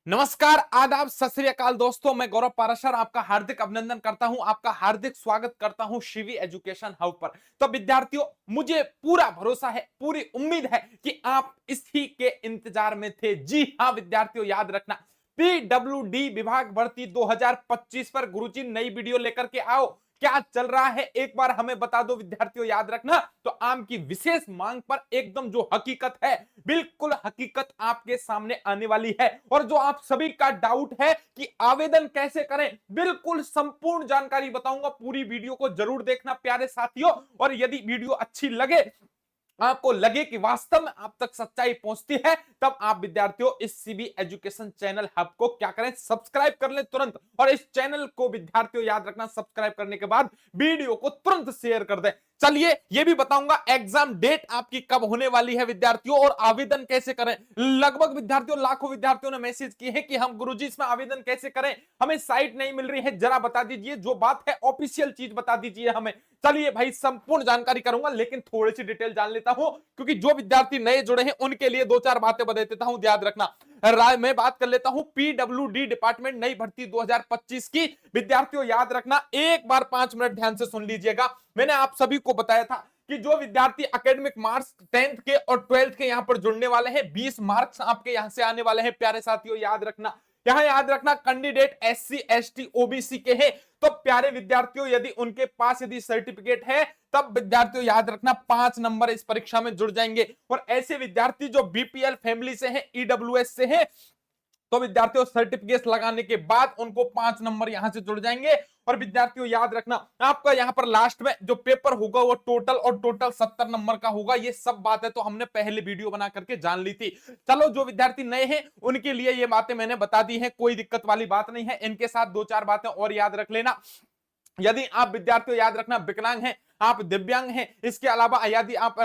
नमस्कार, आदाब, सत श्री अकाल दोस्तों। मैं गौरव पाराशर आपका हार्दिक अभिनंदन करता हूं, आपका हार्दिक स्वागत करता हूं शिवी एजुकेशन हब पर। तो विद्यार्थियों, मुझे पूरा भरोसा है, पूरी उम्मीद है कि आप इसी के इंतजार में थे। जी हां विद्यार्थियों, याद रखना, पीडब्ल्यूडी विभाग भर्ती 2025 पर गुरुजी नई वीडियो लेकर के आओ। क्या चल रहा है एक बार हमें बता दो विद्यार्थियों, याद रखना। तो आम की विशेष मांग पर एकदम जो हकीकत है, बिल्कुल हकीकत आपके सामने आने वाली है। और जो आप सभी का डाउट है कि आवेदन कैसे करें, बिल्कुल संपूर्ण जानकारी बताऊंगा। पूरी वीडियो को जरूर देखना प्यारे साथियों। और यदि वीडियो अच्छी लगे, आपको लगे कि वास्तव में आप तक सच्चाई पहुंचती है, तब आप विद्यार्थियों इस सीबी एजुकेशन चैनल हब को क्या करें, सब्सक्राइब कर लें तुरंत। और इस चैनल को विद्यार्थियों याद रखना, सब्सक्राइब करने के बाद वीडियो को तुरंत शेयर कर दें। चलिए, यह भी बताऊंगा एग्जाम डेट आपकी कब होने वाली है विद्यार्थियों, और आवेदन कैसे करें। लगभग विद्यार्थियों, लाखों विद्यार्थियों ने मैसेज किए हैं कि हम गुरुजी इसमें आवेदन कैसे करें, हमें साइट नहीं मिल रही है, जरा बता दीजिए। जो बात है ऑफिशियल चीज बता दीजिए हमें। चलिए भाई, संपूर्ण जानकारी करूंगा, लेकिन थोड़ी सी डिटेल जान लेता हूं, क्योंकि जो विद्यार्थी नए जुड़े हैं उनके लिए दो चार बातें बता देता हूं, याद रखना। राय मैं बात कर लेता हूं पीडब्ल्यूडी डिपार्टमेंट नई भर्ती 2025 की। विद्यार्थियों याद रखना, एक बार 5 मिनट ध्यान से सुन लीजिएगा। मैंने आप सभी को बताया था कि जो विद्यार्थी एकेडमिक मार्क्स 10th के और 12th के यहां पर जुड़ने वाले हैं, 20 मार्क्स आपके यहां से आने वाले हैं प्यारे साथियों, याद रखना। यहां याद रखना, कैंडिडेट एससी एसटी ओबीसी के हैं, तो प्यारे विद्यार्थियों यदि उनके पास यदि सर्टिफिकेट है, तब विद्यार्थियों याद रखना 5 नंबर इस परीक्षा में जुड़ जाएंगे। और ऐसे विद्यार्थी जो बीपीएल फैमिली से हैं, ईडब्ल्यूएस से हैं, तो विद्यार्थियों सर्टिफिकेट लगाने के बाद उनको 5 नंबर यहां से जुड़ जाएंगे। और विद्यार्थियों याद रखना, आपका यहां पर लास्ट में जो पेपर होगा वो टोटल 70 नंबर का होगा। ये सब बातें तो हमने पहले वीडियो बना करके जान ली थी। चलो, जो विद्यार्थी नए हैं उनके लिए ये बातें मैंने बता दी हैं, कोई दिक्कत वाली बात नहीं है। इनके साथ दो चार बातें और याद रख लेना। यदि आप विद्यार्थियों याद रखना विकलांग हैं, आप दिव्यांग हैं, इसके अलावा यदि आप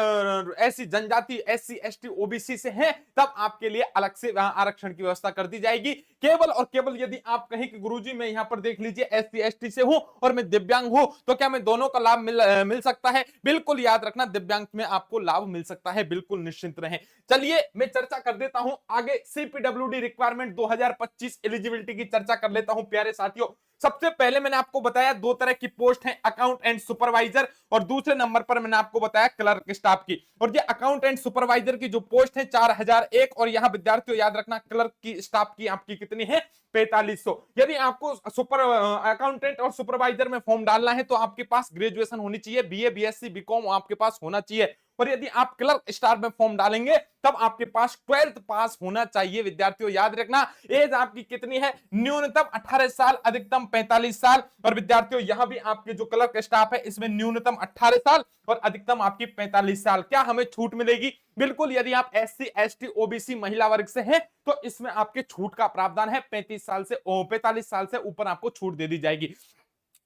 ऐसी जनजाति एससी एसटी ओबीसी से हैं, तब आपके लिए अलग से आरक्षण की व्यवस्था कर दी जाएगी। केवल और केवल यदि आप कहें कि गुरुजी मैं यहां पर देख लीजिए एससी एसटी से हूं और मैं दिव्यांग हूं, तो क्या मैं दोनों का लाभ मिल सकता है? बिल्कुल याद रखना, दिव्यांग में आपको लाभ मिल सकता है, बिल्कुल निश्चिंत रहें। चलिए, मैं चर्चा कर देता हूं आगे सीपीडब्ल्यूडी रिक्वायरमेंट 2025 एलिजिबिलिटी की चर्चा कर लेता हूं प्यारे साथियों। सबसे पहले मैंने आपको बताया दो तरह की पोस्ट है, अकाउंट एंड सुपरवाइजर, और दूसरे नंबर पर मैंने आपको बताया क्लर्क स्टाफ की। और ये अकाउंट एंड सुपरवाइजर की जो पोस्ट है 4001, और यहां विद्यार्थियों याद रखना क्लर्क की स्टाफ की आपकी कितनी है, 4500। यदि आपको सुपर अकाउंटेंट और सुपरवाइजर में फॉर्म डालना है तो आपके पास ग्रेजुएशन होनी चाहिए, बीए बीएससी बीकॉम आपके पास होना चाहिए। और यदि आप क्लर्क स्टाफ में फॉर्म डालेंगे तब आपके पास 12th पास होना चाहिए। विद्यार्थियों याद रखना, एज आपकी कितनी है, न्यूनतम 18 साल, अधिकतम 45 साल। और विद्यार्थियों यहां भी आपके जो क्लर्क स्टाफ है इसमें न्यूनतम 18 साल और अधिकतम आपकी 45 साल। क्या हमें छूट मिलेगी? बिल्कुल, यदि आप एससी एसटी ओबीसी महिला वर्ग से हैं तो इसमें आपके छूट का प्रावधान है, 45 साल से ऊपर आपको छूट दे दी जाएगी।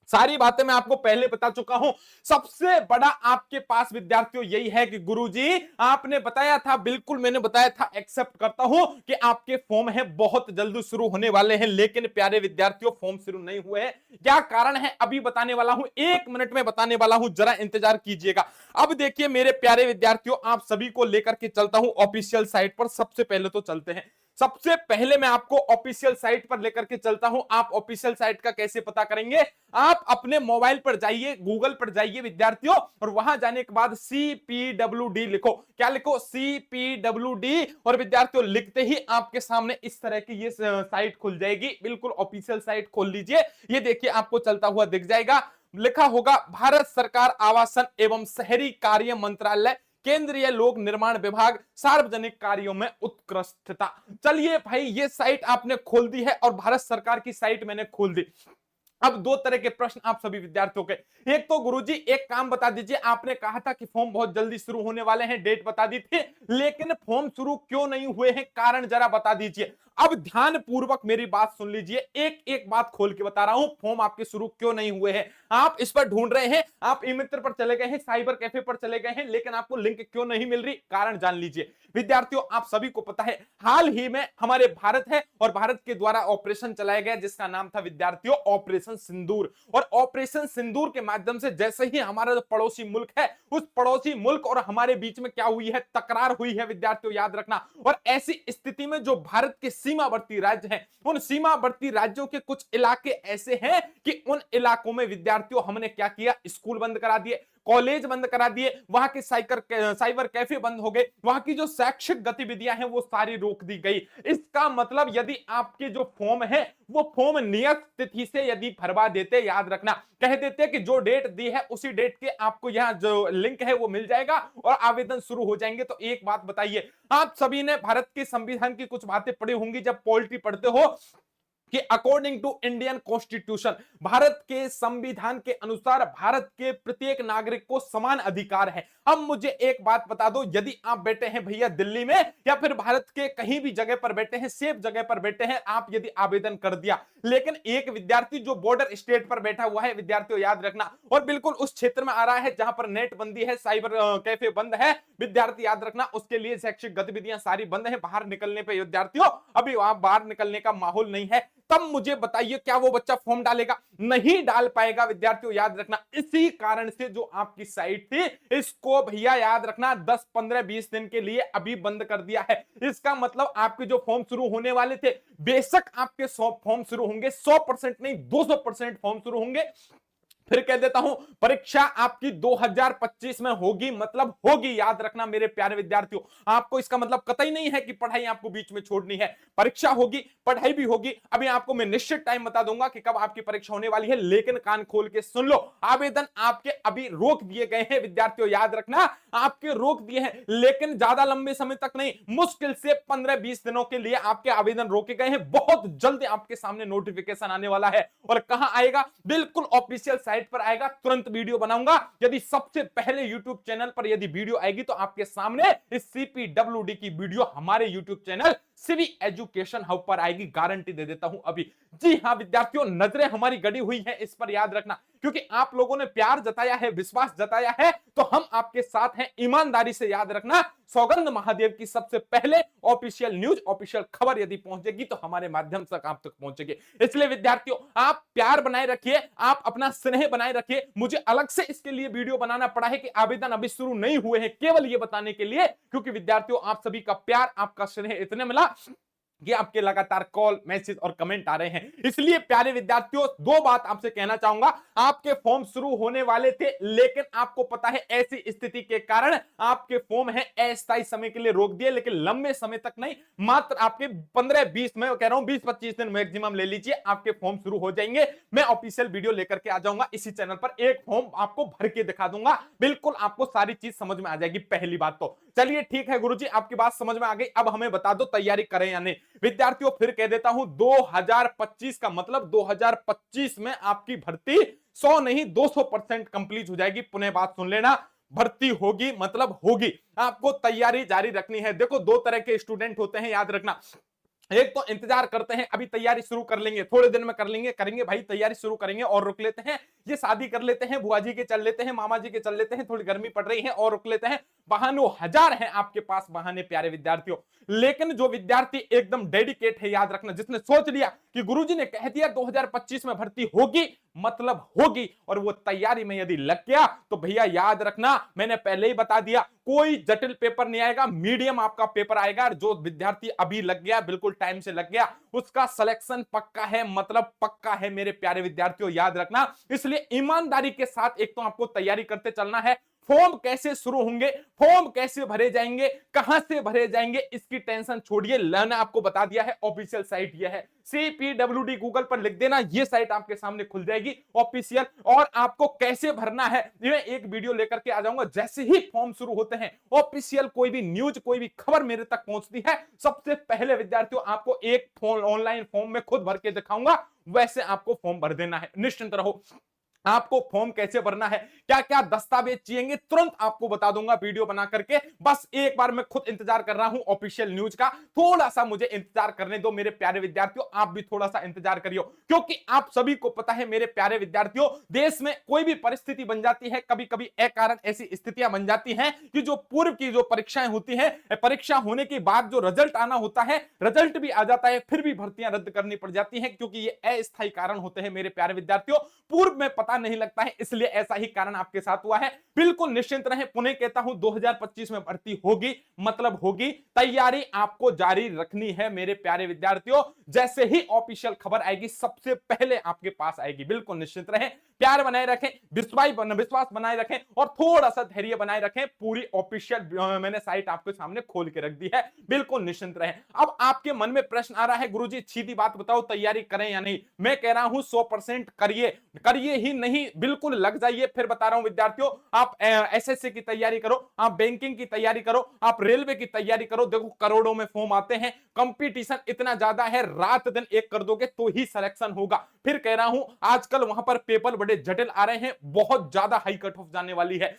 सारी बातें मैं आपको पहले बता चुका हूं। सबसे बड़ा आपके पास विद्यार्थियों यही है कि गुरुजी आपने बताया था, बिल्कुल मैंने बताया था, एक्सेप्ट करता हूं कि आपके फॉर्म है बहुत जल्दी शुरू होने वाले हैं, लेकिन प्यारे विद्यार्थियों फॉर्म शुरू नहीं हुए हैं। क्या कारण है अभी बताने वाला हूं, 1 मिनट में बताने वाला हूं, जरा इंतजार कीजिएगा। अब देखिए मेरे प्यारे विद्यार्थियों, आप सभी को लेकर के चलता हूं ऑफिशियल साइट पर। सबसे पहले तो चलते हैं, सबसे पहले मैं आपको ऑफिशियल साइट पर लेकर के चलता हूं। आप ऑफिशियल साइट का कैसे पता करेंगे? आप अपने मोबाइल पर जाइए, गूगल पर जाइए विद्यार्थियों, और वहां जाने के बाद सीपीडब्ल्यूडी लिखो। क्या लिखो? सीपीडब्ल्यूडी। और विद्यार्थियों लिखते ही आपके सामने इस तरह की ये साइट खुल जाएगी। बिल्कुल ऑफिशियल साइट खोल लीजिए, ये देखिए आपको चलता हुआ दिख जाएगा। लिखा होगा भारत सरकार आवासन एवं शहरी कार्य मंत्रालय, केंद्रीय लोक निर्माण विभाग, सार्वजनिक कार्यों में उत्कृष्टता। चलिए भाई, ये साइट आपने खोल दी है और भारत सरकार की साइट मैंने खोल दी। अब दो तरह के प्रश्न आप सभी विद्यार्थियों के। एक तो गुरुजी एक काम बता दीजिए, आपने कहा था कि फॉर्म बहुत जल्दी शुरू होने वाले हैं, डेट बता दी थी, लेकिन फॉर्म शुरू क्यों नहीं हुए हैं, कारण जरा बता दीजिए। अब ध्यान पूर्वक मेरी बात सुन लीजिए, एक एक बात खोल के बता रहा हूं, फॉर्म आपके शुरू क्यों नहीं हुए हैं। आप इस पर ढूंढ रहे हैं, आप ई मित्र पर चले गए हैं, साइबर कैफे पर चले गए हैं, लेकिन आपको लिंक क्यों नहीं मिल रही, कारण जान लीजिए। विद्यार्थियों आप सभी को पता है, हाल ही में हमारे भारत है और भारत के द्वारा ऑपरेशन चलाया गया जिसका नाम था विद्यार्थियों ऑपरेशन ऑपरेशन सिंदूर। और ऑपरेशन सिंदूर के माध्यम से जैसे ही हमारा जो पड़ोसी मुल्क है, उस पड़ोसी मुल्क और हमारे बीच में क्या हुई है, तकरार हुई है विद्यार्थियों, याद रखना। और ऐसी स्थिति में जो भारत के सीमावर्ती राज्य हैं, उन सीमावर्ती राज्यों के कुछ इलाके ऐसे हैं कि उन इलाकों में विद्यार्थियों हमने क्या किया, स्कूल बंद करा दिए, कॉलेज बंद करा दिए, वहां के साइबर कैफे बंद हो गए, वहां की जो शैक्षिक गतिविधियां हैं वो सारी रोक दी गई। इसका मतलब यदि आपके जो फॉर्म है वो फॉर्म नियत तिथि से यदि भरवा देते, याद रखना, कह देते कि जो डेट दी है उसी डेट के आपको यहाँ जो लिंक है वो मिल जाएगा और आवेदन शुरू हो जाएंगे। तो एक बात बताइए, आप सभी ने भारत के संविधान की कुछ बातें पढ़ी होंगी जब पॉलिटी पढ़ते हो, कि according to Indian constitution, Bharat के संविधान के अनुसार भारत के प्रत्येक नागरिक को समान अधिकार है। अब मुझे एक बात बता दो, यदि आप बैठे हैं भैया दिल्ली में या फिर भारत के कहीं भी जगह पर बैठे हैं, सेफ जगह पर बैठे हैं, आप यदि आवेदन कर दिया, लेकिन एक विद्यार्थी जो बॉर्डर स्टेट पर बैठा हुआ है, विद्यार्थियों याद रखना, और बिल्कुल उस क्षेत्र में आ रहा है जहां पर नेट बंदी है, साइबर कैफे बंद है, विद्यार्थी याद रखना, उसके लिए शैक्षिक गतिविधियां सारी बंद है, बाहर निकलने पे विद्यार्थियों अभी वहां बाहर निकलने का माहौल नहीं है, तब मुझे बताइए क्या वो बच्चा फॉर्म डालेगा? नहीं डाल पाएगा विद्यार्थियों, याद रखना। इसी कारण से जो आपकी साइट थी, इसको भैया याद रखना 10 15 20 दिन के लिए अभी बंद कर दिया है। इसका मतलब आपके जो फॉर्म शुरू होने वाले थे, बेशक आपके 100 फॉर्म शुरू होंगे, 100% नहीं 200% फॉर्म शुरू होंगे। फिर कह देता हूं, परीक्षा आपकी 2025 में होगी, मतलब होगी, याद रखना मेरे प्यारे विद्यार्थियों। आपको इसका मतलब कतई नहीं है कि पढ़ाई आपको बीच में छोड़नी है, परीक्षा होगी, पढ़ाई भी होगी। अभी आपको मैं निश्चित टाइम बता दूंगा कि कब आपकी परीक्षा होने वाली है, लेकिन कान खोल के सुन लो, आवेदन आपके अभी रोक दिए गए हैं विद्यार्थियों, याद रखना, आपके रोक दिए हैं, लेकिन ज्यादा लंबे समय तक नहीं, मुश्किल से 15-20 दिनों के लिए आपके आवेदन रोके गए हैं। बहुत जल्द आपके सामने नोटिफिकेशन आने वाला है, और कहां आएगा? बिल्कुल ऑफिशियल साइट पर आएगा, तुरंत वीडियो बनाऊंगा। यदि सबसे पहले YouTube चैनल पर यदि वीडियो आएगी तो आपके सामने इस CPWD की वीडियो हमारे YouTube चैनल सिवी एजुकेशन हब पर आएगी, गारंटी दे देता हूं अभी। जी हां विद्यार्थियों, नजरें हमारी गड़ी हुई है इस पर, याद रखना, क्योंकि आप लोगों ने प्यार जताया है, विश्वास जताया है, तो हम आपके साथ हैं ईमानदारी से, याद रखना। सौगंध महादेव की सबसे पहले ऑफिशियल न्यूज, ऑफिशियल खबर यदि पहुंचेगी तो हमारे माध्यम से आप तक पहुंचेगी। इसलिए विद्यार्थियों, आप प्यार बनाए रखिए, आप अपना स्नेह बनाए रखिए। मुझे अलग से इसके लिए वीडियो बनाना पड़ा है कि आवेदन अभी शुरू नहीं हुए हैं, केवल ये बताने के लिए, क्योंकि विद्यार्थियों आप सभी का प्यार, आपका स्नेह इतने मिला कि आपके लगातार कॉल, मैसेज और कमेंट आ रहे हैं। इसलिए प्यारे विद्यार्थियों, दो बात आपसे कहना चाहूंगा। आपके फॉर्म शुरू होने वाले थे, लेकिन आपको पता है ऐसी स्थिति के कारण आपके फॉर्म है अस्थायी समय के लिए रोक दिए, लेकिन लंबे समय तक नहीं, मात्र आपके 15-20 में कह रहा हूं, 20-25 दिन मैक्सिमम ले लीजिए, आपके फॉर्म शुरू हो जाएंगे। मैं ऑफिशियल वीडियो लेकर के आ जाऊंगा इसी चैनल पर, एक फॉर्म आपको भर के दिखा दूंगा, बिल्कुल आपको सारी चीज समझ में आ जाएगी। पहली बात तो चलिए ठीक है गुरुजी, आपकी बात समझ में आ गई, अब हमें बता दो तैयारी करें या नहीं। विद्यार्थियों फिर कह देता हूं, 2025 का मतलब 2025 में आपकी भर्ती 100 नहीं 200% कंप्लीट हो जाएगी। पुनः बात सुन लेना, भर्ती होगी मतलब होगी, आपको तैयारी जारी रखनी है। देखो, दो तरह के स्टूडेंट होते हैं, याद रखना। एक तो इंतजार करते हैं, अभी तैयारी शुरू कर लेंगे, थोड़े दिन में कर लेंगे, करेंगे भाई, तैयारी शुरू करेंगे और रुक लेते हैं, ये शादी कर लेते हैं, बुआ जी के चल लेते हैं, मामा जी के चल लेते हैं, थोड़ी गर्मी पड़ रही है और रुक लेते हैं। बहानों हजार हैं आपके पास बहाने, प्यारे विद्यार्थियों। लेकिन जो विद्यार्थी एकदम डेडिकेट है, याद रखना, जिसने सोच लिया कि गुरुजी ने कह दिया 2025 में भर्ती होगी मतलब होगी, और वो तैयारी में यदि लग गया तो भैया याद रखना, मैंने पहले ही बता दिया, कोई जटिल पेपर नहीं आएगा, मीडियम आपका पेपर आएगा। जो विद्यार्थी अभी लग गया, बिल्कुल टाइम से लग गया, उसका सिलेक्शन पक्का है, मतलब पक्का है मेरे प्यारे विद्यार्थियों, याद रखना। इसलिए ईमानदारी के साथ एक तो आपको तैयारी करते चलना है। फॉर्म कैसे शुरू होंगे, फॉर्म कैसे भरे जाएंगे, कहां से भरे जाएंगे, इसकी टेंशन छोड़िए, मैंने आपको बता दिया है, ऑफिशियल साइट यह है CPWD, गूगल पर लिख देना, ये साइट आपके सामने खुल जाएगी ऑफिशियल। और आपको कैसे भरना है, मैं एक वीडियो लेकर के आ जाऊंगा। जैसे ही फॉर्म शुरू होते हैं, ऑफिशियल कोई भी न्यूज, कोई भी खबर मेरे तक पहुंचती है, सबसे पहले विद्यार्थियों आपको एक ऑनलाइन फॉर्म में खुद भर के दिखाऊंगा, वैसे आपको फॉर्म भर देना है, निश्चिंत रहो। आपको फॉर्म कैसे भरना है, क्या क्या दस्तावेज चाहिए, तुरंत आपको बता दूंगा वीडियो बना करके। बस एक बार मैं खुद इंतजार कर रहा हूं ऑफिशियल न्यूज का, थोड़ा सा मुझे इंतजार करने दो मेरे प्यारे विद्यार्थियों, आप भी थोड़ा सा इंतजार करियो, क्योंकि आप सभी को पता है मेरे प्यारे विद्यार्थियों, देश में कोई भी परिस्थिति बन जाती है, कभी कभी अकारण ऐसी स्थितियां बन जाती हैं कि जो पूर्व की जो परीक्षाएं होती है, परीक्षा होने के बाद जो रिजल्ट आना होता है, रिजल्ट भी आ जाता है, फिर भी भर्तियां रद्द करनी पड़ जाती हैं, क्योंकि ये अस्थायी कारण होते हैं मेरे प्यारे विद्यार्थियों, पूर्व में पता नहीं लगता है, इसलिए ऐसा ही कारण आपके साथ हुआ है। बिल्कुल निश्चिंत रहें, पुनः कहता हूं 2025 में भर्ती होगी, मतलब होगी, तैयारी आपको जारी रखनी है मेरे प्यारे विद्यार्थियों। जैसे ही ऑफिशियल खबर आएगी सबसे पहले आपके पास आएगी, बिल्कुल निश्चिंत रहें, प्यार बनाए रखें, विश्वास बनाए रखें और थोड़ा सा धैर्य बनाए रखें। पूरी ऑफिशियल मैंने साइट आपके सामने खोल के रख दी है, बिल्कुल निश्चिंत रहें। अब आपके मन में प्रश्न आ रहा है, गुरुजी सीधी बात बताओ, तैयारी करें या नहीं? मैं कह रहा हूं 100% करिए, करिए ही नहीं, बिल्कुल लग जाइए। फिर बता रहा हूं विद्यार्थियों, आप एसएससी की तैयारी करो, आप बैंकिंग की तैयारी करो, आप रेलवे की तैयारी करो, देखो करोड़ों में फॉर्म आते हैं, कंपटीशन इतना ज्यादा है, रात दिन एक कर दोगे तो ही सिलेक्शन होगा। फिर कह रहा हूं आजकल वहां पर पेपर बड़े जटिल आ रहे हैं, बहुत ज्यादा हाई कट ऑफ जाने वाली है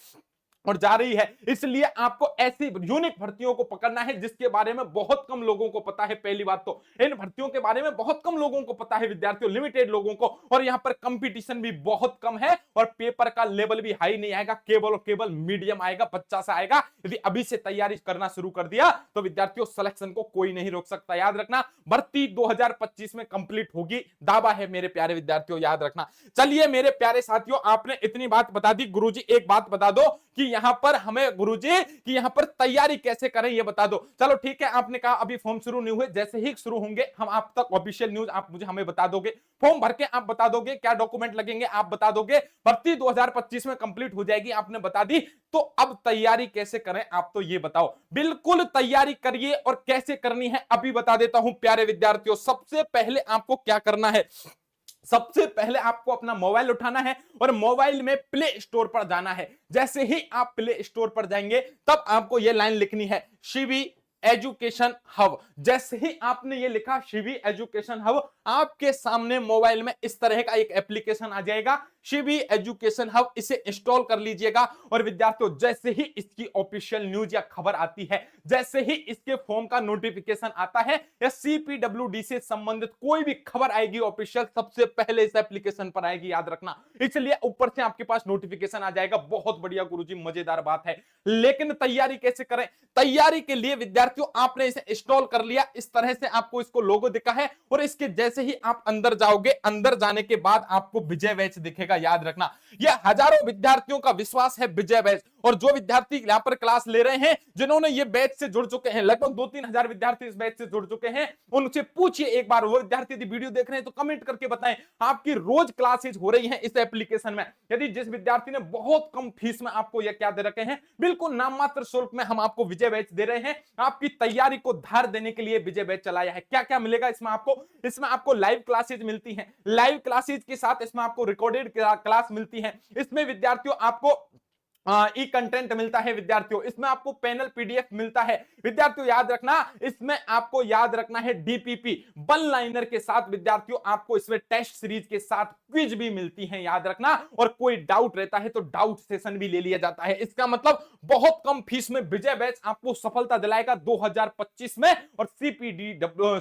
और जा रही है, इसलिए आपको ऐसी यूनिक भर्तियों को पकड़ना है जिसके बारे में बहुत कम लोगों को पता है। पहली बात तो इन भर्तियों के बारे में बहुत कम लोगों को पता है विद्यार्थियों, लिमिटेड लोगों को, और यहां पर कंपटीशन भी बहुत कम है और पेपर का लेवल भी हाई नहीं आएगा, केवल और केवल मीडियम आएगा, बच्चा सा आएगा। यदि अभी से तैयारी करना शुरू कर दिया तो विद्यार्थियों सिलेक्शन को कोई नहीं रोक सकता, याद रखना। भर्ती 2025 में कंप्लीट होगी, दावा है मेरे प्यारे विद्यार्थियों, याद रखना। चलिए मेरे प्यारे साथियों, आपने इतनी बात बता दी, गुरुजी एक बात बता दो कि यहां पर हमें, गुरुजी कि यहां पर तैयारी कैसे करें ये बता दो। चलो ठीक है, आपने कहा अभी फॉर्म शुरू नहीं हुए, जैसे ही शुरू होंगे हम आप तक ऑफिशियल न्यूज आप मुझे हमें बता दोगे, फॉर्म भर के आप बता दोगे, क्या डॉक्यूमेंट लगेंगे आप बता दोगे, भर्ती 2025 में कंप्लीट हो जाएगी आपने बता दी। तो अब तैयारी कैसे करें आप तो ये बताओ। बिल्कुल तैयारी करिए, और कैसे करनी है अभी बता देता हूं प्यारे विद्यार्थियों। सबसे पहले आपको क्या करना है, सबसे पहले आपको अपना मोबाइल उठाना है और मोबाइल में प्ले स्टोर पर जाना है। जैसे ही आप प्ले स्टोर पर जाएंगे तब आपको यह लाइन लिखनी है, शिवी एजुकेशन हब। जैसे ही आपने ये लिखा शिवी एजुकेशन हब, आपके सामने मोबाइल में इस तरह का एक एप्लीकेशन आ जाएगा, शिवी एजुकेशन हब, इसे इंस्टॉल कर लीजिएगा। और विद्यार्थियों जैसे ही इसकी ऑफिशियल न्यूज या खबर आती है, जैसे ही इसके फॉर्म का नोटिफिकेशन आता है या सीपीडब्ल्यूडी से संबंधित कोई भी खबर आएगी ऑफिशियल, सबसे पहले इस एप्लीकेशन पर आएगी, याद रखना। इसलिए ऊपर से आपके पास नोटिफिकेशन आ जाएगा। बहुत बढ़िया गुरुजी, मजेदार बात है। लेकिन तैयारी कैसे करें? तैयारी के लिए विद्यार्थियों आपने इसे इंस्टॉल कर लिया, इस तरह से आपको इसको लोगो दिखा है, और इसके जैसे ही आप अंदर जाओगे, अंदर जाने के बाद आपको विजय बैच दिखेगा, याद रखना। यह हजारों विद्यार्थियों का विश्वास है विजय बैच, और जो विद्यार्थी यहां पर क्लास ले रहे हैं, जिन्होंने ये बैच से जुड़ चुके हैं, लगभग 2-3 हजार विद्यार्थी इस बैच से जुड़ चुके हैं, उनसे पूछिए एक बार, वो विद्यार्थी यदि वीडियो देख रहे हैं तो कमेंट करके बताएं आपकी रोज क्लासेज हो रही हैं इस एप्लीकेशन में। यदि जिस विद्यार्थी ने बहुत कम फीस में आपको यह क्या दे रखे हैं, बिल्कुल नाम मात्र शुल्क में हम आपको विजय बैच दे रहे हैं, आपकी तैयारी को धार देने के लिए विजय बैच चलाया है। क्या क्या मिलेगा इसमें आपको? इसमें आपको लाइव क्लासेज मिलती हैं, लाइव क्लासेज के साथ इसमें आपको रिकॉर्डेड क्लास मिलती है, इसमें विद्यार्थियों आपको ई कंटेंट मिलता है विद्यार्थियों, इसमें आपको पैनल पीडीएफ मिलता है विद्यार्थियों, याद रखना। इसमें आपको याद रखना है डीपीपी वन लाइनर के साथ विद्यार्थियों, आपको इसमें टेस्ट सीरीज के साथ क्विज भी मिलती है, याद रखना। और कोई डाउट रहता है तो डाउट सेशन भी ले लिया जाता है। इसका मतलब बहुत कम फीस में विजय बैच आपको सफलता दिलाएगा 2025 में। और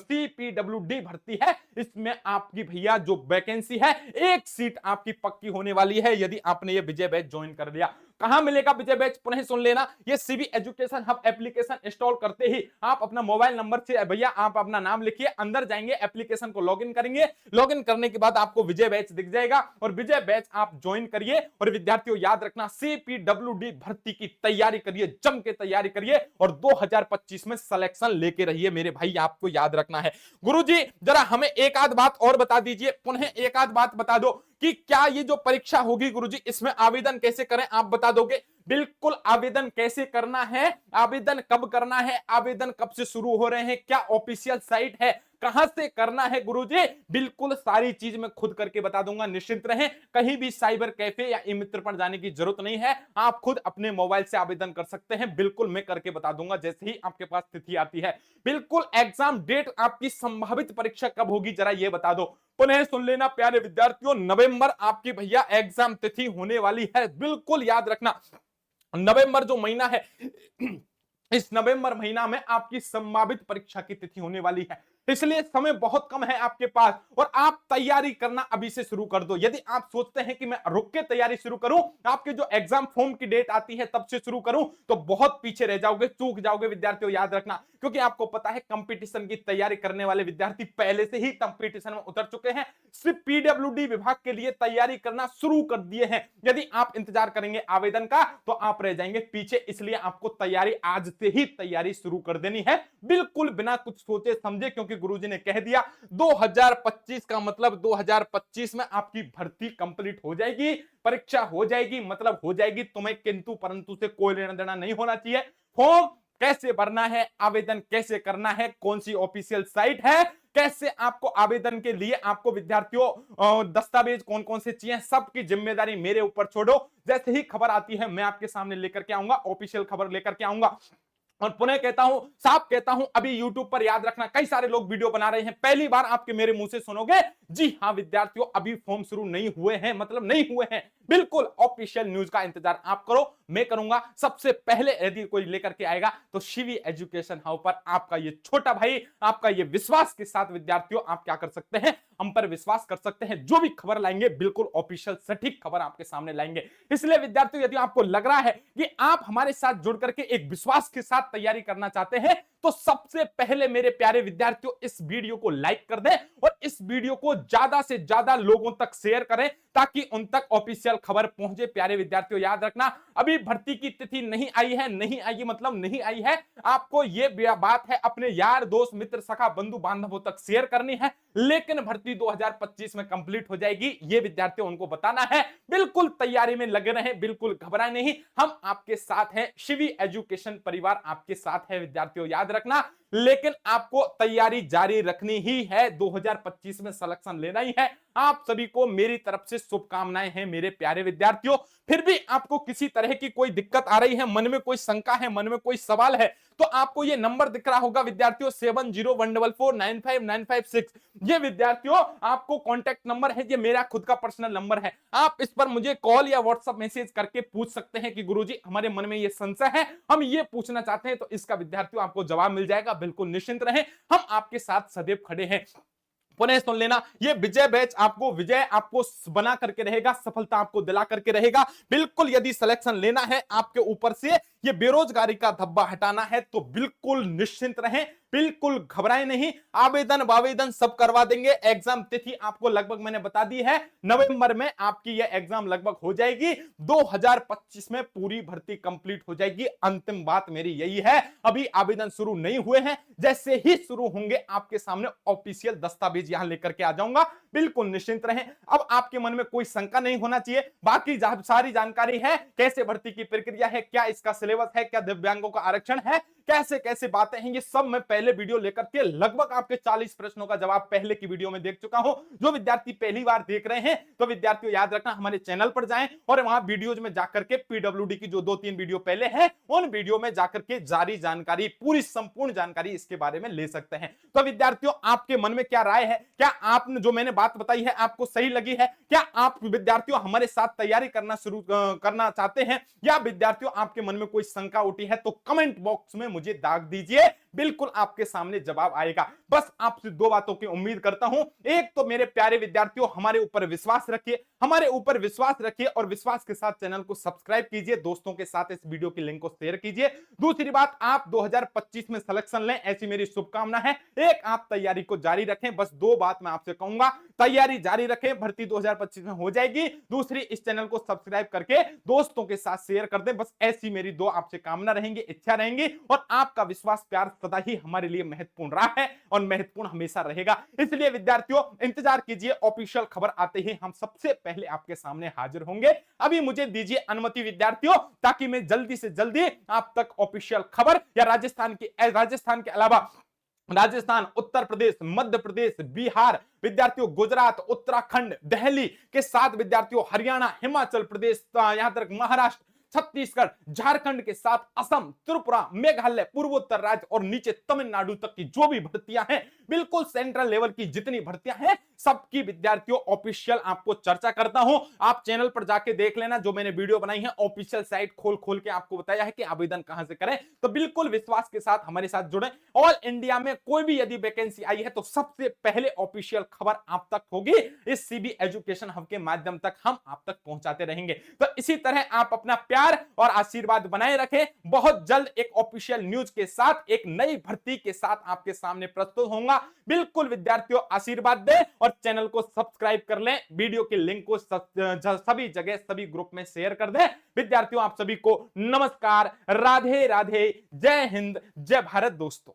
सीपीडब्ल्यूडी भर्ती है, इसमें आपकी भैया जो वैकेंसी है, एक सीट आपकी पक्की होने वाली है यदि आपने ये विजय बैच ज्वाइन कर लिया। कहां मिलेगा विजय बैच? पुनः सुन लेना, ये CV education hub application install करते ही आप अपना मोबाइल नंबर से भैया आप अपना नाम लिखिए, अंदर जाएंगे, एप्लीकेशन को लॉगिन करेंगे, लॉगिन करने के बाद आपको विजय बैच दिख जाएगा और विजय बैच आप ज्वाइन करिए। और विद्यार्थियों याद रखना, सीपीडब्ल्यूडी भर्ती की तैयारी करिए, जम के तैयारी करिए और 2025 में सिलेक्शन लेके रहिए मेरे भाई, आपको याद रखना है। गुरुजी जरा हमें एक आध बात और बता दीजिए, पुनः एक आध बात बता दो कि क्या ये जो परीक्षा होगी गुरुजी, इसमें आवेदन कैसे करें, आप बता दोगे? बिल्कुल, आवेदन कैसे करना है, आवेदन कब करना है, आवेदन कब से शुरू हो रहे हैं, क्या ऑफिशियल साइट है, कहां से करना है गुरुजी, बिल्कुल सारी चीज मैं खुद करके बता दूंगा, निश्चिंत रहें। कहीं भी साइबर कैफे या ई मित्र पर जाने की जरूरत नहीं है, आप खुद अपने मोबाइल से आवेदन कर सकते हैं। बिल्कुल मैं करके बता दूंगा जैसे ही आपके पास तिथि आती है। बिल्कुल एग्जाम डेट, आपकी संभावित परीक्षा कब होगी जरा ये बता दो। पुनः सुन लेना प्यारे विद्यार्थियों, नवंबर आपकी भैया एग्जाम तिथि होने वाली है। बिल्कुल याद रखना, नवंबर जो महीना है, इस नवंबर महीना में आपकी संभावित परीक्षा की तिथि होने वाली है, इसलिए समय बहुत कम है आपके पास और आप तैयारी करना अभी से शुरू कर दो। यदि आप सोचते हैं कि मैं रुक के तैयारी शुरू करूं, आपके जो एग्जाम फॉर्म की डेट आती है तब से शुरू करूं, तो बहुत पीछे रह जाओगे, चूक जाओगे विद्यार्थियों, याद रखना। क्योंकि आपको पता है कंपटीशन की तैयारी करने वाले विद्यार्थी पहले से ही कंपटीशन में उतर चुके हैं, सिर्फ पीडब्ल्यूडी विभाग के लिए तैयारी करना शुरू कर दिए हैं। यदि आप इंतजार करेंगे आवेदन का तो आप रह जाएंगे पीछे, इसलिए आपको तैयारी आज से ही तैयारी शुरू कर देनी है, बिल्कुल बिना कुछ सोचे समझे, क्योंकि गुरुजी ने कह दिया 2025 का मतलब 2025 में आपकी भर्ती कंप्लीट हो जाएगी, परीक्षा हो जाएगी, मतलब हो जाएगी। तुम्हें किंतु परंतु से कोई लेना देना नहीं होना चाहिए। फॉर्म कैसे भरना है, आवेदन कैसे करना है, कौन सी ऑफिशियल साइट है, कैसे आपको आवेदन के लिए आपको विद्यार्थियों दस्तावेज कौन कौन से चाहिए, सबकी जिम्मेदारी मेरे ऊपर छोड़ो। जैसे ही खबर आती है मैं आपके सामने लेकर के आऊंगा, ऑफिशियल खबर लेकर के आऊंगा। और पुनः कहता हूं, साफ कहता हूं, अभी यूट्यूब पर याद रखना कई सारे लोग वीडियो बना रहे हैं, पहली बार आपके मेरे मुंह से सुनोगे। जी हां विद्यार्थियों, अभी फॉर्म शुरू नहीं हुए हैं, मतलब नहीं हुए हैं, बिल्कुल ऑफिशियल न्यूज का इंतजार आप करो, मैं करूंगा सबसे पहले। यदि कोई लेकर के आएगा तो शिवी एजुकेशन हाउस पर आपका ये छोटा भाई, आपका ये विश्वास के साथ विद्यार्थियों आप क्या कर सकते हैं, हम पर विश्वास कर सकते हैं। जो भी खबर लाएंगे बिल्कुल ऑफिशियल सटीक खबर आपके सामने लाएंगे। इसलिए विद्यार्थियों, यदि आपको लग रहा है कि आप हमारे साथ जुड़ करके एक विश्वास के साथ तैयारी करना चाहते हैं, तो सबसे पहले मेरे प्यारे विद्यार्थियों इस वीडियो को लाइक कर दें और इस वीडियो को ज्यादा से ज्यादा लोगों तक शेयर करें ताकि उन तक ऑफिशियल खबर पहुंचे। प्यारे विद्यार्थियों याद रखना, अभी भर्ती की तिथि नहीं आई है, नहीं आई मतलब नहीं आई है, आपको ये बात है अपने यार दोस्त मित्र सखा बंधु बांधवों तक शेयर करनी है, लेकिन भर्ती 2025 में कंप्लीट हो जाएगी, ये विद्यार्थियों उनको बताना है। बिल्कुल तैयारी में लगे रहें, बिल्कुल घबराएं नहीं, हम आपके साथ हैं, शिवी एजुकेशन परिवार आपके साथ है विद्यार्थियों, याद रखना। लेकिन आपको तैयारी जारी रखनी ही है, 2025 में सिलेक्शन लेना ही है। आप सभी को मेरी तरफ से शुभकामनाएं हैं मेरे प्यारे विद्यार्थियों। फिर भी आपको किसी तरह की कोई दिक्कत आ रही है, मन में कोई शंका है, मन में कोई सवाल है, तो आपको ये नंबर दिख रहा होगा विद्यार्थियों 7014449556, ये विद्यार्थियों आपको कांटेक्ट नंबर है, ये मेरा खुद का पर्सनल नंबर है। आप इस पर मुझे कॉल या व्हाट्सएप मैसेज करके पूछ सकते हैं कि गुरुजी हमारे मन में ये संशय है, हम ये पूछना चाहते हैं, तो इसका विद्यार्थियों आपको जवाब मिल जाएगा। बिल्कुल निश्चिंत रहें, हम आपके साथ सदैव खड़े हैं। पुनः सुन लेना, ये विजय बैच आपको विजय आपको बना करके रहेगा, सफलता आपको दिला करके रहेगा। बिल्कुल यदि सिलेक्शन लेना है, आपके ऊपर से ये बेरोजगारी का धब्बा हटाना है, तो बिल्कुल निश्चिंत रहें, बिल्कुल घबराएं नहीं, आवेदन सब करवा देंगे। एग्जाम तिथि आपको लगभग मैंने बता दी है, नवंबर में आपकी ये एग्जाम लगभग हो जाएगी, 2025 में पूरी भर्ती कंप्लीट हो जाएगी। अंतिम बात मेरी यही है, अभी आवेदन शुरू नहीं हुए हैं, जैसे ही शुरू होंगे आपके सामने ऑफिशियल दस्तावेज यहां लेकर के आ जाऊंगा, बिल्कुल निश्चिंत रहें। अब आपके मन में कोई शंका नहीं होना चाहिए, बाकी सारी जानकारी है, कैसे भर्ती की प्रक्रिया है, क्या इसका सिलेबस है, क्या दिव्यांगों का आरक्षण है, कैसे कैसे बातें हैं, ये सब मैं पहले वीडियो लेकर के लगभग आपके 40 प्रश्नों का जवाब पहले की वीडियो में देख चुका हूं। जो विद्यार्थी पहली बार देख रहे हैं, तो विद्यार्थियों याद रखना, हमारे चैनल पर जाएं और वहां वीडियोज में जाकर के पीडब्ल्यूडी की जो 2-3 वीडियो पहले हैं, उन वीडियो में जाकर के जारी जानकारी, पूरी संपूर्ण जानकारी इसके बारे में ले सकते हैं। तो विद्यार्थियों आपके मन में क्या राय है, क्या आपने जो मैंने बात बताई है आपको सही लगी है, क्या आप विद्यार्थियों हमारे साथ तैयारी करना शुरू करना चाहते हैं, या विद्यार्थियों आपके मन में कोई शंका उठी है, तो कमेंट बॉक्स में मुझे दाग दीजिए, बिल्कुल आपके सामने जवाब आएगा। बस आपसे दो बातों की उम्मीद करता हूं, एक तो मेरे प्यारे विद्यार्थियों हमारे ऊपर विश्वास रखिए, हमारे ऊपर विश्वास रखिए और विश्वास के साथ चैनल को सब्सक्राइब कीजिए, दोस्तों के साथ इस वीडियो की लिंक को शेयर कीजिए। दूसरी बात, आप 2025 में सिलेक्शन लें ऐसी मेरी शुभकामना है। एक, आप तैयारी को जारी रखें, बस दो बात मैं आपसे कहूंगा, तैयारी जारी रखें, भर्ती 2025 में हो जाएगी। दूसरी, इस चैनल को सब्सक्राइब करके दोस्तों के साथ शेयर कर दें, बस ऐसी मेरी दो आपसे कामना रहेंगी, इच्छा रहेंगी, और आपका विश्वास प्यार सदा ही हमारे लिए महत्वपूर्ण रहा है और महत्वपूर्ण हमेशा रहेगा। इसलिए विद्यार्थियों इंतजार कीजिए, ऑफिशियल खबर आते ही हम सबसे पहले आपके सामने हाजिर होंगे। अभी मुझे दीजिए अनुमति विद्यार्थियों, ताकि मैं जल्दी से जल्दी आप तक ऑफिशियल खबर या राजस्थान के अलावा राजस्थान, उत्तर प्रदेश, मध्य प्रदेश, बिहार विद्यार्थियों, गुजरात, उत्तराखंड, दिल्ली के 7 विद्यार्थियों, हरियाणा, हिमाचल प्रदेश, यहां तक महाराष्ट्र, छत्तीसगढ़, झारखंड के साथ असम, त्रिपुरा, मेघालय, पूर्वोत्तर राज्य और नीचे तमिलनाडु तक की जो भी भर्तियां हैं, बिल्कुल सेंट्रल लेवल की जितनी भर्तियां हैं, सबकी विद्यार्थियों ऑफिशियल आपको चर्चा करता हूं। आप चैनल पर जाके देख लेना, जो मैंने वीडियो बनाई है ऑफिशियल साइट खोल खोल के आपको बताया है कि आवेदन कहां से करें। तो बिल्कुल विश्वास के साथ हमारे साथ जुड़े। ऑल इंडिया में कोई भी यदि वैकेंसी आई है तो सबसे पहले ऑफिशियल खबर आप तक होगी। इस सीबी एजुकेशन हब के माध्यम तक हम आप तक पहुंचाते रहेंगे। तो इसी तरह आप अपना प्यार और आशीर्वाद बनाए रखें। बहुत जल्द एक ऑफिशियल न्यूज के साथ, एक नई भर्ती के साथ आपके सामने प्रस्तुत होऊंगा। बिल्कुल विद्यार्थियों आशीर्वाद दें और चैनल को सब्सक्राइब कर लें। वीडियो के लिंक को सभी जगह, सभी ग्रुप में शेयर कर दें। विद्यार्थियों आप सभी को नमस्कार, राधे राधे, जय हिंद, जय भारत दोस्तों।